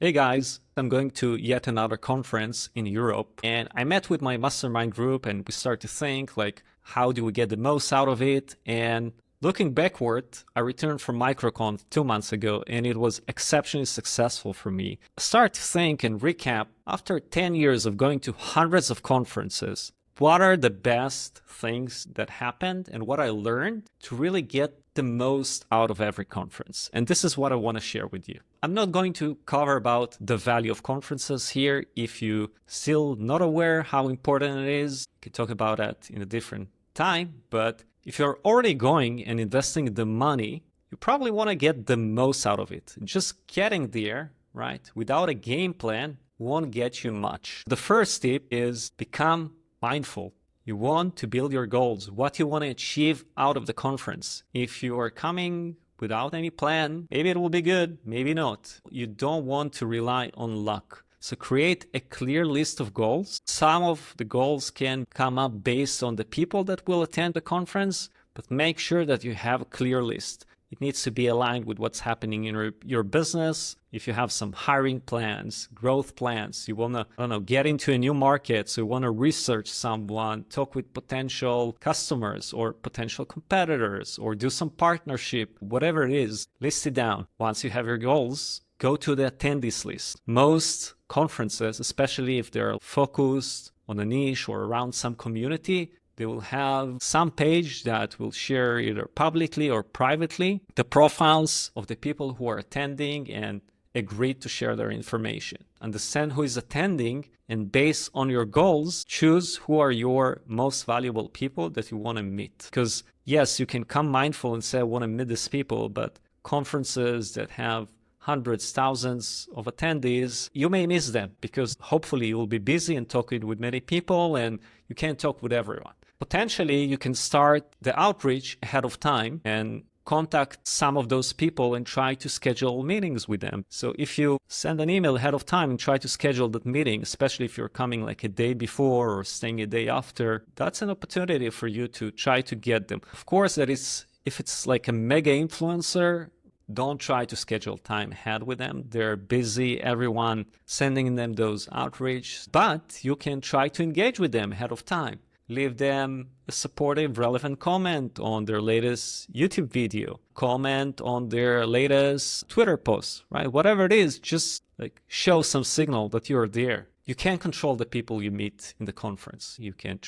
Hey guys, I'm going to yet another conference in Europe, and I met with my mastermind group and we start to think like, how do we get the most out of it? And looking backward, I returned from MicroCon 2 months ago and it was exceptionally successful for me. Start to think and recap after 10 years of going to hundreds of conferences. What are the best things that happened and what I learned to really get the most out of every conference? And this is what I want to share with you. I'm not going to cover about the value of conferences here. If you still not aware how important it is, I can talk about that in a different time. But if you're already going and investing the money, you probably want to get the most out of it. Just getting there, right, without a game plan won't get you much. The first tip is become mindful. You want to build your goals, what you want to achieve out of the conference. If you are coming without any plan, maybe it will be good, maybe not. You don't want to rely on luck. So create a clear list of goals. Some of the goals can come up based on the people that will attend the conference, but make sure that you have a clear list. It needs to be aligned with what's happening in your business. If you have some hiring plans, growth plans, you want to, get into a new market, so you want to research someone, talk with potential customers or potential competitors, or do some partnership, whatever it is, list it down. Once you have your goals, go to the attendees list. Most conferences, especially if they're focused on a niche or around some community, they will have some page that will share either publicly or privately the profiles of the people who are attending and agree to share their information. Understand who is attending, and based on your goals, choose who are your most valuable people that you want to meet. Because yes, you can come mindful and say, I want to meet these people, but conferences that have hundreds, thousands of attendees, you may miss them because hopefully you'll be busy and talking with many people and you can't talk with everyone. Potentially, you can start the outreach ahead of time and contact some of those people and try to schedule meetings with them. So if you send an email ahead of time and try to schedule that meeting, especially if you're coming like a day before or staying a day after, that's an opportunity for you to try to get them. Of course, if it's like a mega influencer, don't try to schedule time ahead with them. They're busy, everyone sending them those outreach, but you can try to engage with them ahead of time. Leave them a supportive, relevant comment on their latest YouTube video, comment on their latest Twitter post, right? Whatever it is, just like show some signal that you're there. You can't control the people you meet in the conference. You can,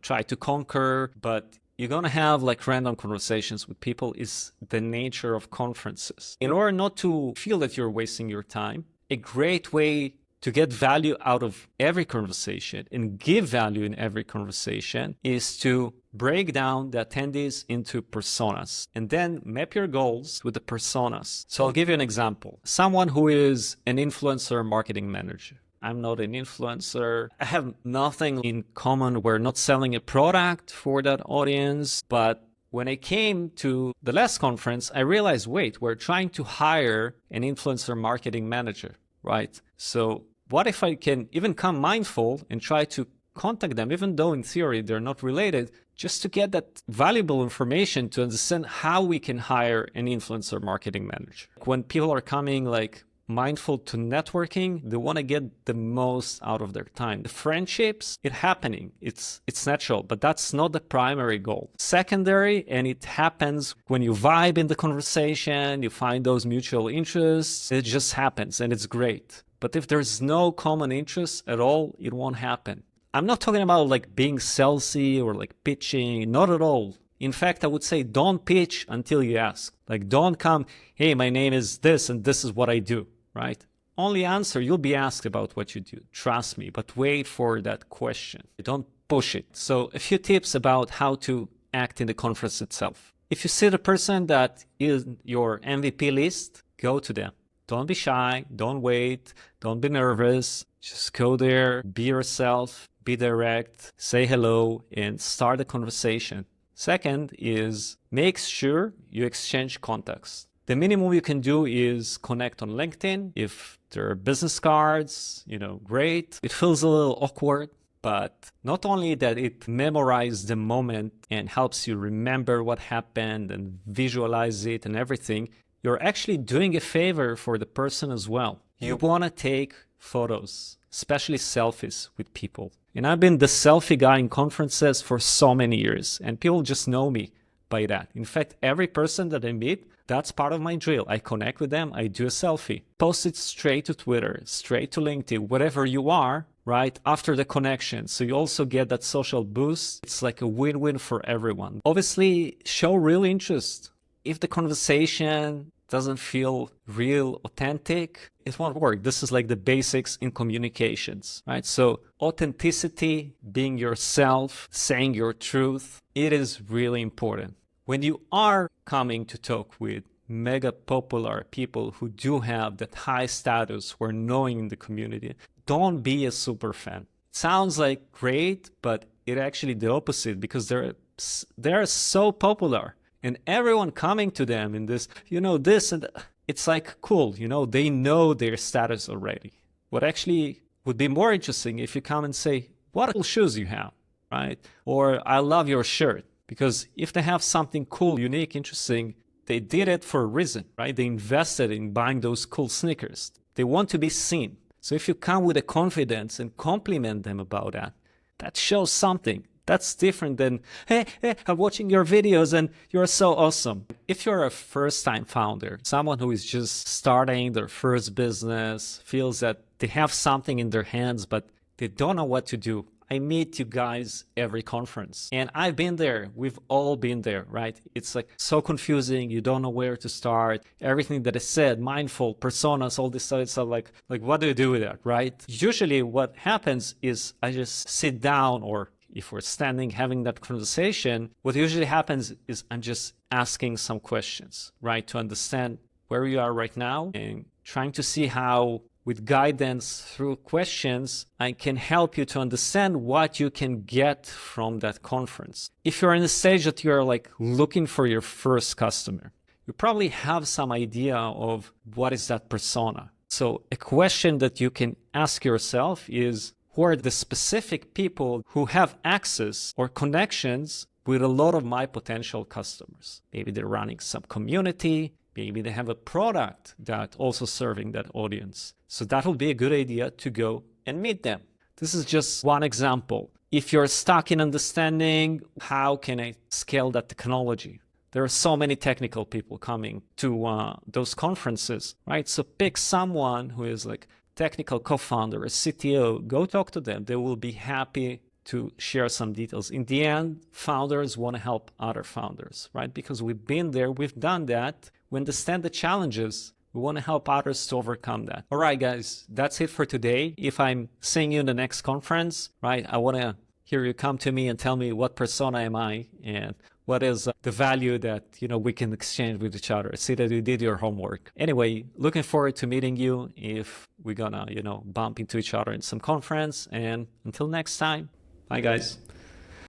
try to conquer, but you're going to have like random conversations with people is the nature of conferences. In order not to feel that you're wasting your time, a great way to get value out of every conversation and give value in every conversation is to break down the attendees into personas and then map your goals with the personas. So I'll give you an example. Someone who is an influencer marketing manager. I'm not an influencer. I have nothing in common. We're not selling a product for that audience. But when I came to the last conference, I realized, wait, we're trying to hire an influencer marketing manager, right? So what if I can even come mindful and try to contact them, even though in theory they're not related, just to get that valuable information to understand how we can hire an influencer marketing manager. When people are coming like mindful to networking, they want to get the most out of their time. The friendships, it's happening. It's natural, but that's not the primary goal. Secondary, and it happens when you vibe in the conversation, you find those mutual interests, it just happens and it's great. But if there's no common interest at all, it won't happen. I'm not talking about like being salesy or like pitching, not at all. In fact, I would say don't pitch until you ask. Like don't come, hey, my name is this and this is what I do, right? Only answer, you'll be asked about what you do. Trust me, but wait for that question. Don't push it. So a few tips about how to act in the conference itself. If you see the person that is your MVP list, go to them. Don't be shy, don't wait, don't be nervous. Just go there, be yourself, be direct, say hello, and start a conversation. Second is make sure you exchange contacts. The minimum you can do is connect on LinkedIn. If there are business cards, great. It feels a little awkward, but not only that it memorizes the moment and helps you remember what happened and visualize it and everything, you're actually doing a favor for the person as well. You want to take photos, especially selfies with people. And I've been the selfie guy in conferences for so many years, and people just know me by that. In fact, every person that I meet, that's part of my drill. I connect with them, I do a selfie. Post it straight to Twitter, straight to LinkedIn, whatever you are, right after the connection. So you also get that social boost. It's like a win-win for everyone. Obviously, show real interest. If the conversation doesn't feel real, authentic, it won't work. This is like the basics in communications, right? So authenticity, being yourself, saying your truth, it is really important. When you are coming to talk with mega popular people who do have that high status, who are knowing in the community, don't be a super fan. It sounds like great, but it's actually the opposite, because they're so popular. And everyone coming to them in this, this and it's like cool, they know their status already. What actually would be more interesting if you come and say, what cool shoes you have, right? Or I love your shirt. Because if they have something cool, unique, interesting, they did it for a reason, right? They invested in buying those cool sneakers. They want to be seen. So if you come with a confidence and compliment them about that, that shows something. That's different than, hey, I'm watching your videos and you're so awesome. If you're a first-time founder, someone who is just starting their first business, feels that they have something in their hands, but they don't know what to do, I meet you guys every conference. And I've been there. We've all been there, right? It's like so confusing. You don't know where to start. Everything that is said, mindful, personas, all this stuff, it's like what do you do with that, right? Usually what happens is I just sit down, or if we're standing having that conversation, what usually happens is I'm just asking some questions, right? To understand where you are right now and trying to see how, with guidance through questions, I can help you to understand what you can get from that conference. If you're in a stage that you're like looking for your first customer, you probably have some idea of what is that persona. So a question that you can ask yourself is, who are the specific people who have access or connections with a lot of my potential customers? Maybe they're running some community. Maybe they have a product that also serving that audience. So that would be a good idea to go and meet them. This is just one example. If you're stuck in understanding, how can I scale that technology? There are so many technical people coming to those conferences, right? So pick someone who is like technical co-founder, a CTO, go talk to them. They will be happy to share some details. In the end, founders want to help other founders, right? Because we've been there, we've done that. We understand the challenges. We want to help others to overcome that. All right, guys, that's it for today. If I'm seeing you in the next conference, right, I want to hear you come to me and tell me what persona am I and what is the value that, we can exchange with each other. See that you did your homework. Anyway, looking forward to meeting you if we're gonna, bump into each other in some conference. And until next time, bye, guys.